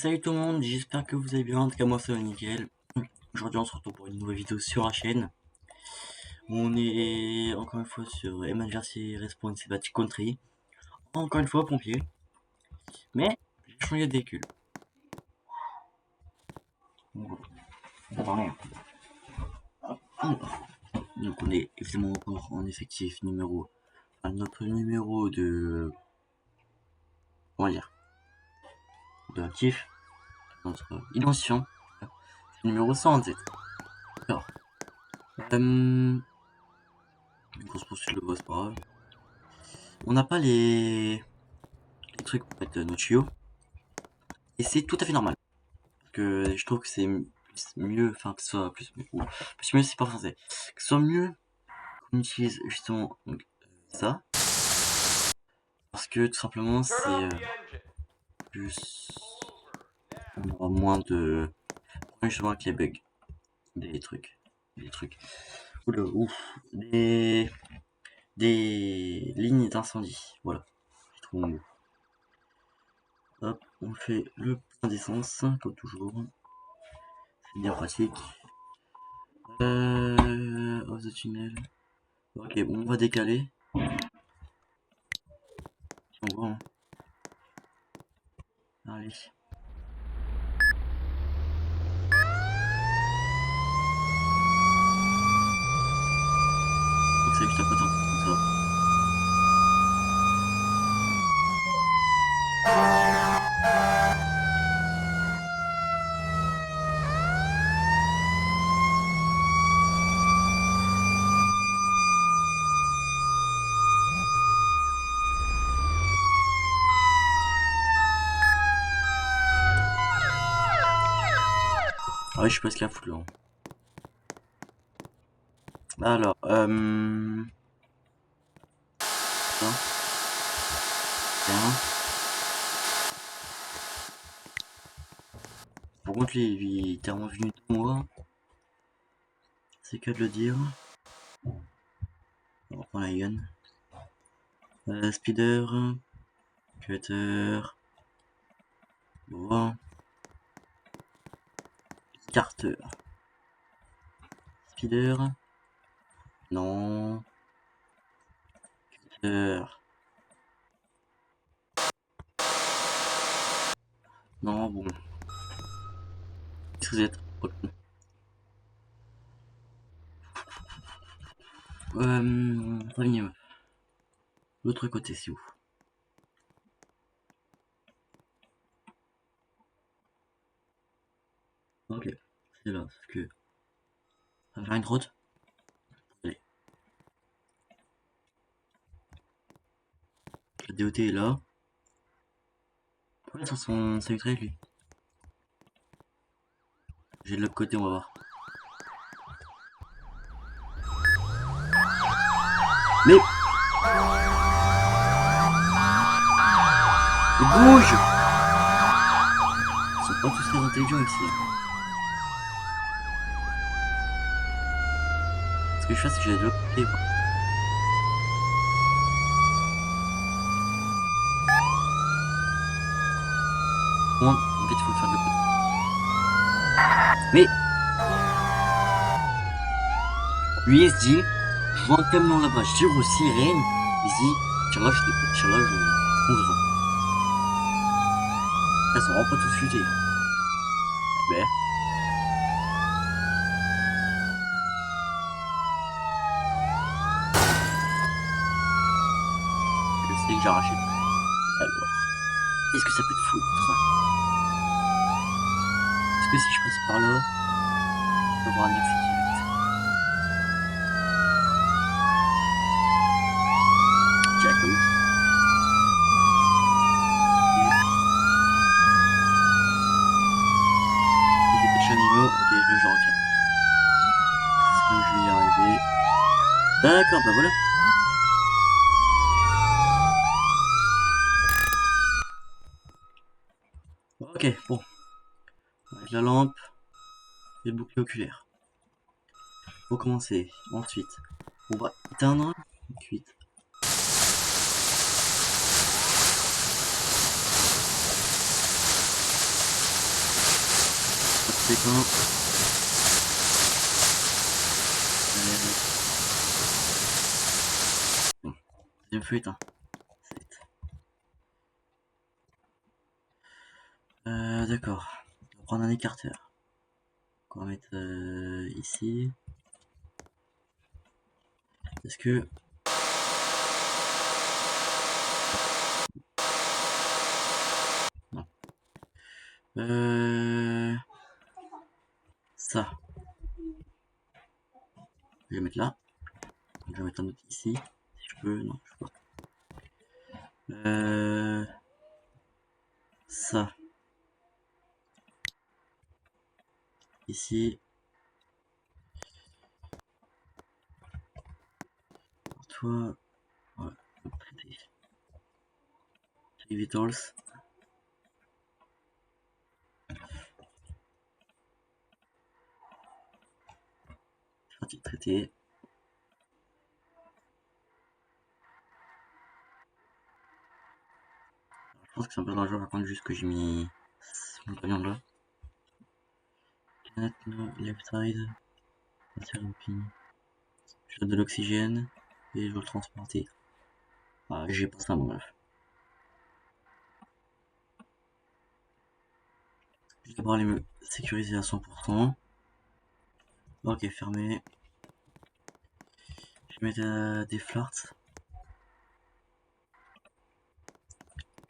Salut tout le monde, j'espère que vous allez bien, en tout cas moi ça va nickel. Aujourd'hui on se retrouve pour une nouvelle vidéo sur la chaîne. On est encore une fois sur Emergency Response Back Country. Encore une fois pompier. Mais j'ai changé de véhicule. Donc on est évidemment encore en effectif numéro. Enfin, notre numéro de. Comment dire, de actif. Notre identifiant. Numéro 127. Alors. Une grosse poursuite le boss, pas grave. On n'a pas les trucs pour mettre nos tuyaux. Et c'est tout à fait normal. Parce que je trouve que c'est mieux, enfin que ce soit plus mieux c'est pas français. Que ce soit mieux qu'on utilise justement donc, ça. Parce que tout simplement c'est plus. On aura moins de problèmes justement avec les bugs. Des trucs. Oula, ouf. Des lignes d'incendie. Voilà. Je trouve mon mot. Hop, on fait le plein d'essence, comme toujours. C'est bien pratique. Off the tunnel. Ok, bon, on va décaler. On voit, hein. Allez. Donc c'est juste un peu comme ça. Ah oui, je sais pas ce qu'il y a à foutre là. Alors, ça. Bien. Par contre, lui, il était revenu de moi. C'est qu'à de le dire. On reprend la gun. Speeder. Cutter. Bon. Carter. Speeder. Non. Cutter. Non, bon. Qu'est-ce que vous êtes? Revenez-moi. L'autre côté, c'est où? Ok, c'est là, parce que. Ça va faire une route. Allez. La DOT est là. Pourquoi sur son vitrée, lui? J'ai de l'autre côté, on va voir. Mais bouge! Ils sont pas tous très intelligents ici. Ce que je fais, c'est que j'ai de l'autre côté. Bon, en fait, il faut le faire de l'autre côté. Mais lui, il se dit, je vois un camion là-bas, je tire aux sirènes. Il se dit, tiens là, je fonce dedans. Elles sont vraiment pas tous futés. Ben. Je sais que j'ai arraché. Alors, est-ce que ça peut te foutre? Est-ce que si je passe par là, je peux avoir un accès direct? Jack ouf. Dépêche un niveau, ok, je retiens. Ça, je vais y arriver. D'accord, bah voilà. Ok, bon. Avec la lampe et le bouclier oculaire. Pour commencer, ensuite, on va éteindre. Ensuite. éteint. Bon, deuxième feu éteint. D'accord. On va prendre un écarteur. On va mettre ici. Est-ce que... Non. Ça. Je vais mettre là. Je vais mettre un autre ici. Si je peux. Non, je peux pas. Ça. Ici. Pour toi. Ouais. Vitals. Traité. Je pense que c'est un peu dangereux par contre juste que j'ai mis mon camion là. Canette left side. Je donne de l'oxygène et je dois le transporter. Ah, j'ai pas ça mon meuf. Je vais d'abord aller me sécuriser à 100%. Ok, fermé. Je vais mettre des flarts.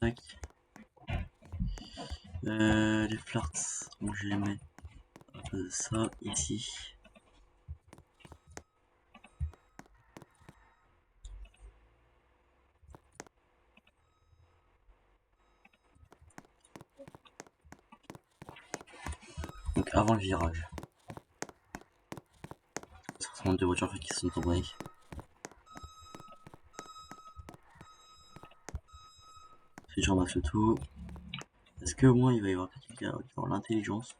Tac. Les flarts, donc je vais mettre ça ici. Donc avant le virage. Ça ressemble à deux voitures qui sont en break. Si je ramasse le tout. Est-ce que au moins il va y avoir quelqu'un qui va avoir l'intelligence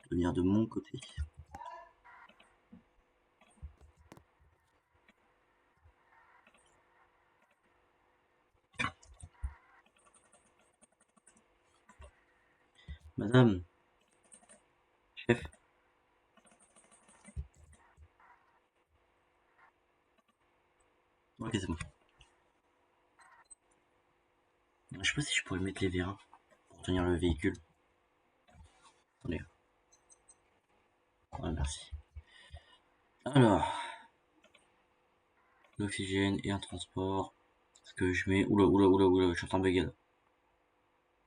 de venir de mon côté? Madame. Chef. Ok, c'est bon. Je sais pas si je pourrais mettre les vérins pour tenir le véhicule. Attendez. Ouais, merci. Alors. L'oxygène et un transport. Est-ce que je mets... Oula, je suis en train de bugger là.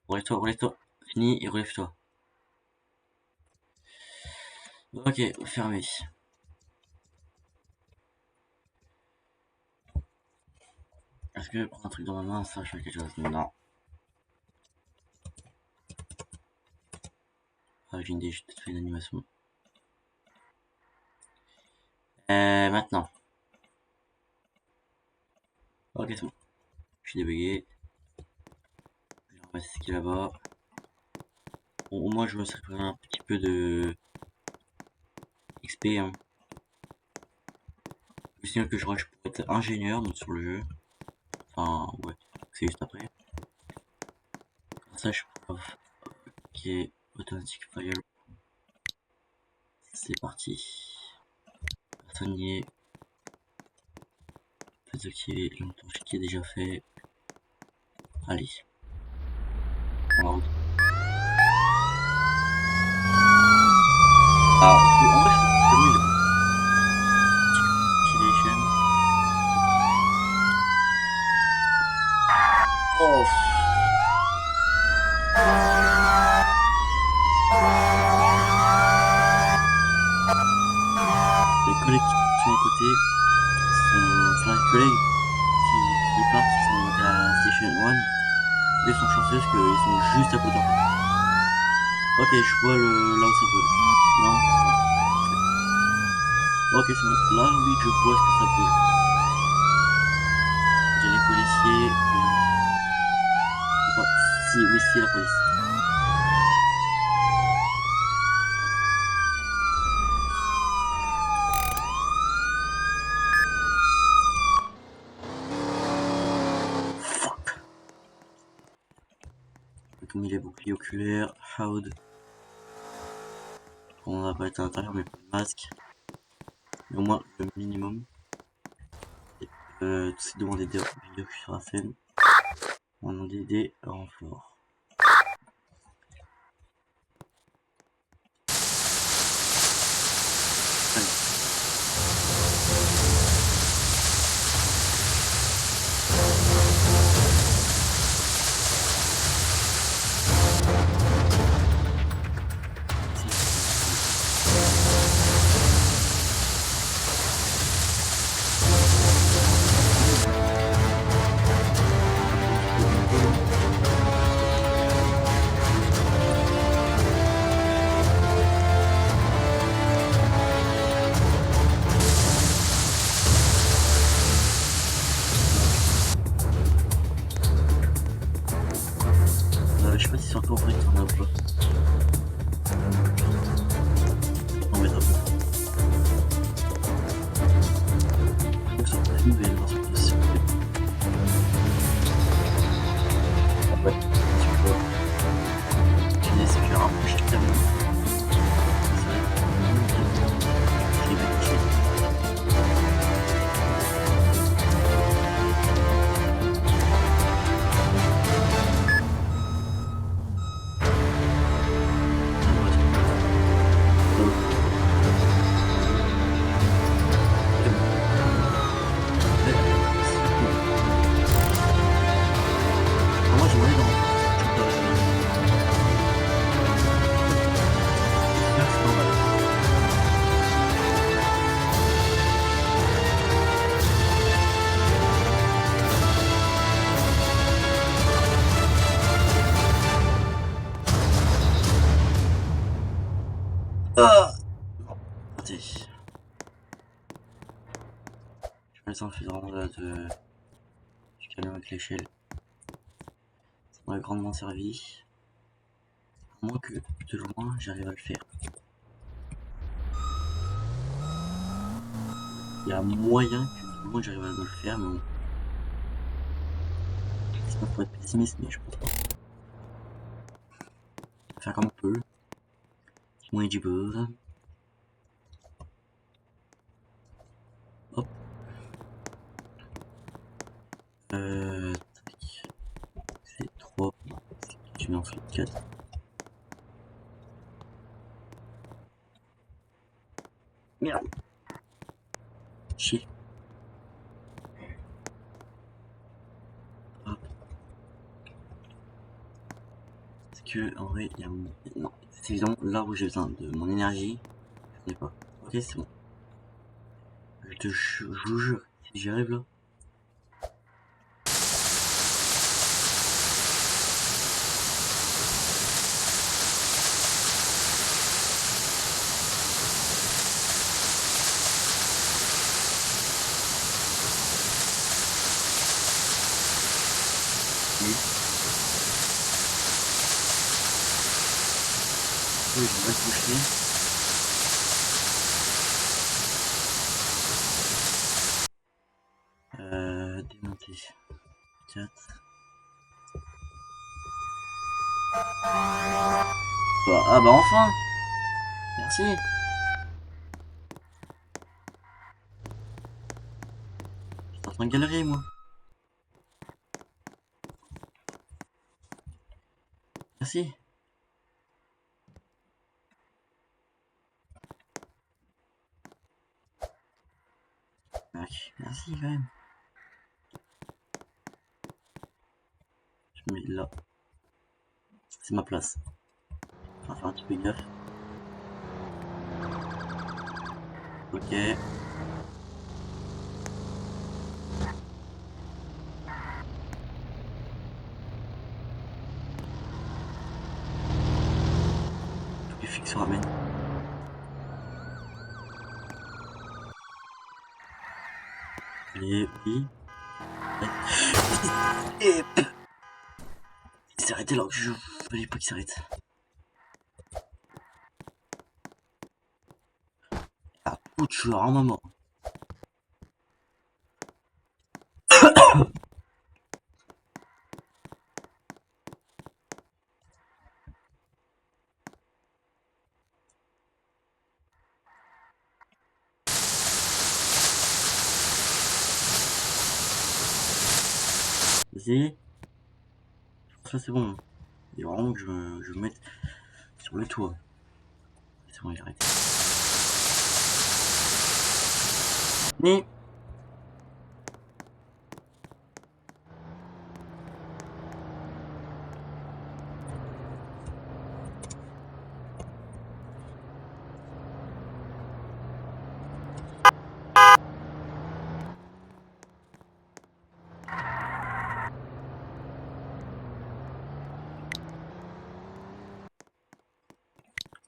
Relève-toi. Fini et relève-toi. Ok, fermé. Est-ce que je prends un truc dans ma main, ça, je fais quelque chose? Non. Ah, j'ai une idée, j'ai peut-être fait une animation. Maintenant. Ok, c'est bon. Je suis débugué. Je vais remettre ce qui est là-bas. Bon, au moins, je me serais pris un petit peu de XP. Hein. Je signale que je pourrais être ingénieur donc, sur le jeu. Enfin, ouais, c'est juste après. Comme ça, je peux. Ok, automatic fire. C'est parti. Personne n'y est. Faites activer le moteur qui est déjà fait. Allez. En route. Alors, en vrai, c'est bon, il est bon. Activation. Oh. Les collègues qui sont à côté sont les collègues qui partent, qui sont à la Station 1. Ils sont chanceux parce qu'ils sont juste à côté en fait. Ok, je vois là où ça brûle. Non. Ok, c'est bon. Là, oui, je vois ce que ça brûle. J'ai les policiers. Si, oui, c'est la police. Fuck. J'ai mis les boucliers oculaires. Howd. On va pas être à l'intérieur, mais pas de masque. Mais au moins le minimum. Tout ce qui demandait des vidéos que sur la scène. On a des renforts. Je sais pas si c'est encore vrai qu'il y en a ou pas. On mettra pas. Donc sur la nouvelle version de ce ah ouais, tu vois. Tu sais, c'est que rapproche tellement. C'est vrai. C'est bien fait. Moi, je voulais dans c'est normal. Ah non, raté. Je vais laisser vraiment là de du camion avec l'échelle. Ça m'aurait grandement servi. À moins que de loin j'arrive à le faire. Il y a moyen que de loin j'arrive à le faire, mais bon. C'est pas pour être pessimiste, mais je pense pas. On va faire comme on peut. Moins du beurre. Hop. Tac. C'est 3. Je mets ensuite 4. Merde. Chier. Hop. Parce que, en vrai, il y a... Non. C'est évident, là où j'ai besoin de mon énergie, je n'ai pas. Ok, c'est bon. Je vous jure, si j'y arrive là. Oui, je vais toucher. Démonter. 4. Ah bah enfin. Merci. J'étais en train de galérer moi. Merci. Merci quand même. Je me mets là. C'est ma place. On va faire un petit peu gaffe. Ok. Tous les flics se ramènent. Allez, oui. Et... Il s'est arrêté alors que je voulais pas qu'il s'arrête. Ah, putain, je suis vraiment mort. réalisé. Ça c'est bon. Il faut vraiment que je me mette sur le toit. C'est bon, il arrête. Ni.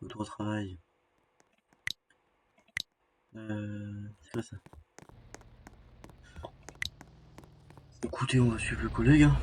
Retour au travail. C'est quoi ça? Écoutez, on va suivre le collègue. Hein.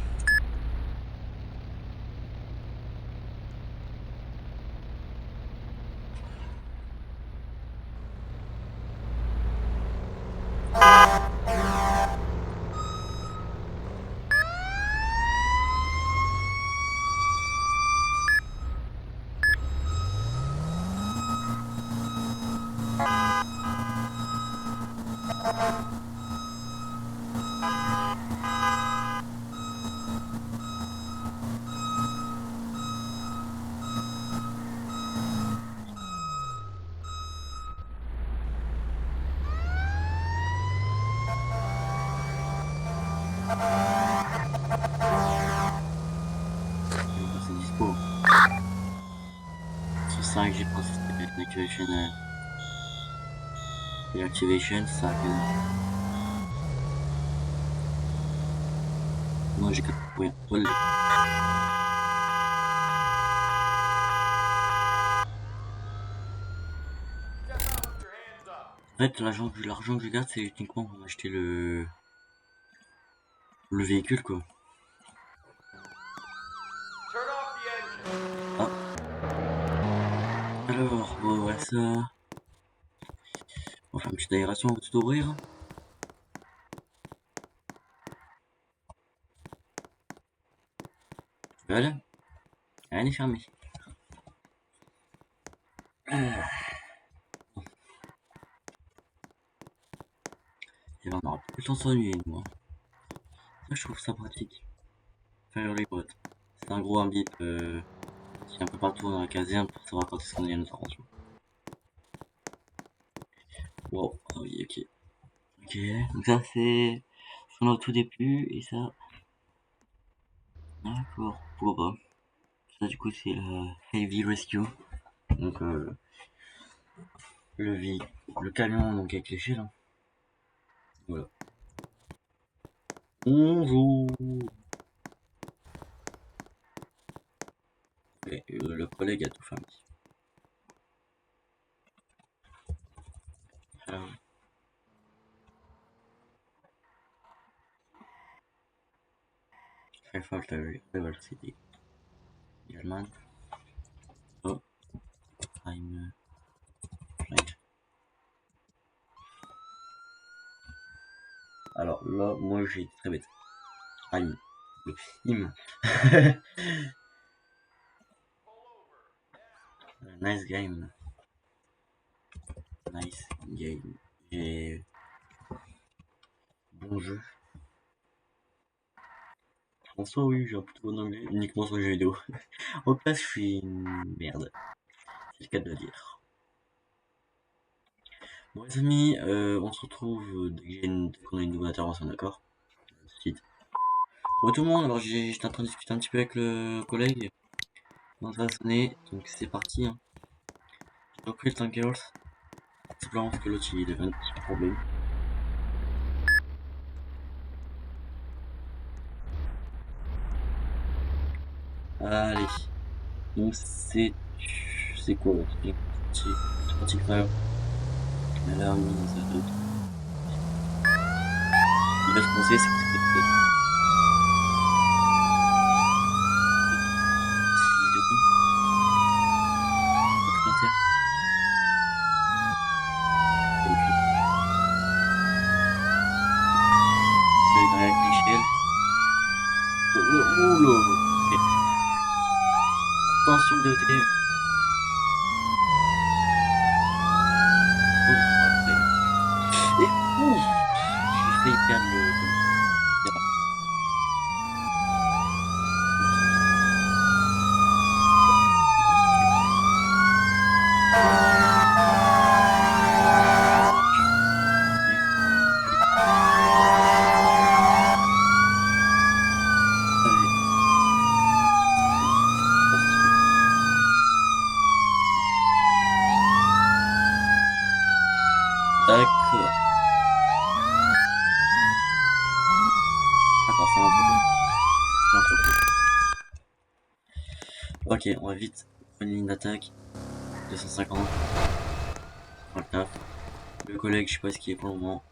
C'est dispo. Sur 5, j'ai pensé que c'était une activation. L'activation, ça que. Moi j'ai 4 points. Olé. En fait, l'argent que je garde, c'est uniquement pour acheter le véhicule, quoi. Ah. Alors, bon, voilà ça. On va faire une petite aération, on va tout ouvrir. Voilà. Elle est fermée. Ah. Et ben, on aura plus le temps de s'ennuyer, moi. Ça, je trouve ça pratique. Faire les potes. C'est un gros un bip qui est un peu partout dans la caserne pour savoir quand est-ce qu'on est à notre intervention. Wow, ah oui, ok. Ok, donc ça c'est son au tout début et ça. D'accord, pourquoi pas. Ça du coup c'est la Heavy Rescue. Donc le camion donc avec l'échelle. Hein. Voilà. Bonjour. Et, le collègue a tout fermé. Alors, Fairfax River City. German. Oh, I'm right. Alors là, moi j'ai été très bête. I'm. Him. Nice game. Nice game. Et bon jeu. En soi, oui, j'ai un plutôt bon anglais, uniquement sur les jeux vidéo. En classe, je suis une merde. C'est le cas de le dire. Bon, les amis, on se retrouve dès qu'on a une nouvelle intervention, d'accord? Suite. Bon, tout le monde, alors j'étais en train de discuter un petit peu avec le collègue. Donc, ça va sonner, donc c'est parti. Hein. J'ai repris le Tankers. Simplement parce que l'autre il avait un petit problème. Allez. Donc c'est quoi? Petit frère. Alors, il va se penser, c'est avec l'échelle. Oula. Okay. Attention de côté. Et ouf, j'ai failli perdre le. D'accord. D'accord, c'est l'entreprise. Ok, on va vite prendre une ligne d'attaque. 250. On le taf. Le collègue, je sais pas ce qu'il est pour le moment.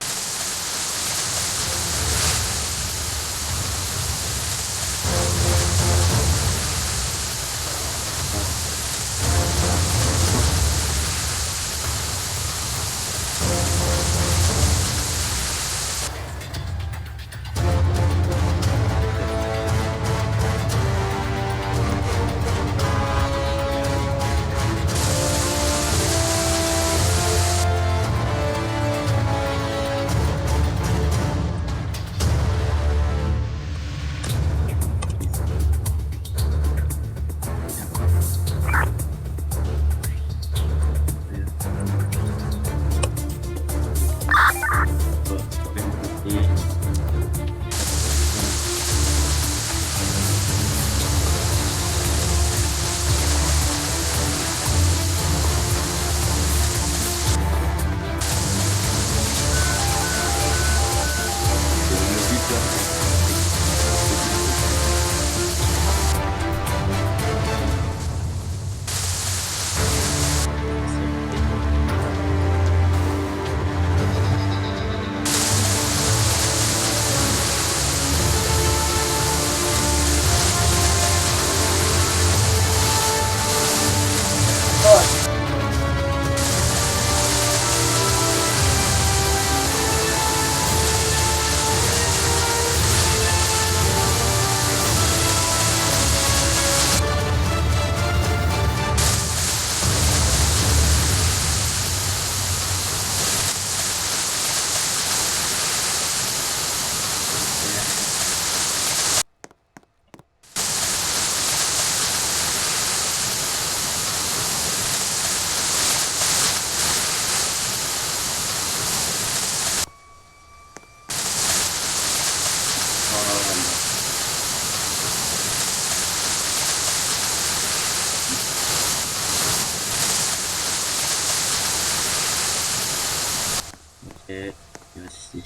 Et voici.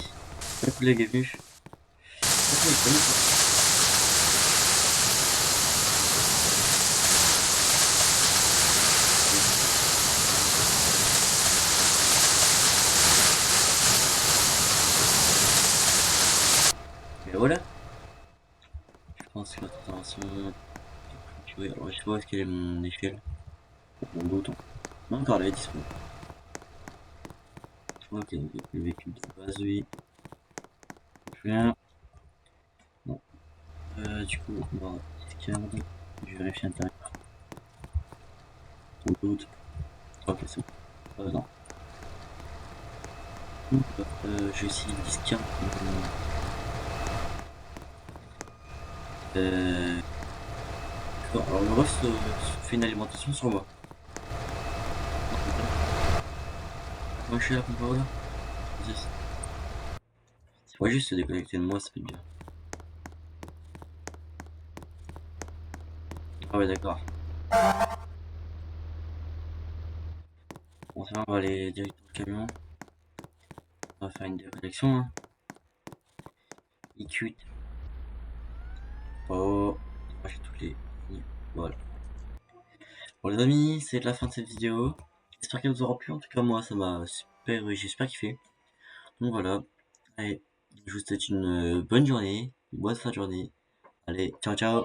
Le collègue est venu. Et voilà. Je pense que notre intervention est clôturée. Alors je sais pas où est-ce qu'elle est mon échelle. Mon bouton. Non, encore là, elle est dispo. Ok, donc le véhicule de base, oui. Bien. Bon. Du coup, on va discard. Je vérifie l'intérieur. Sans doute. Ok, c'est bon. Non. Je vais essayer de discard. Alors le reste fait une alimentation sur moi. Moi je suis là, pour là. C'est pas juste se déconnecter de moi, ça fait bien. Ah ouais, d'accord. Bon, ça va, on va aller direct au camion. On va faire une déconnexion. Hein. IQ. Oh, j'ai toutes les. Voilà. Bon, les amis, c'est la fin de cette vidéo. J'espère qu'elle vous aura plu. En tout cas, moi, ça m'a super. J'ai super kiffé. Donc voilà. Allez, je vous souhaite une bonne journée, une bonne fin de journée. Allez, ciao ciao!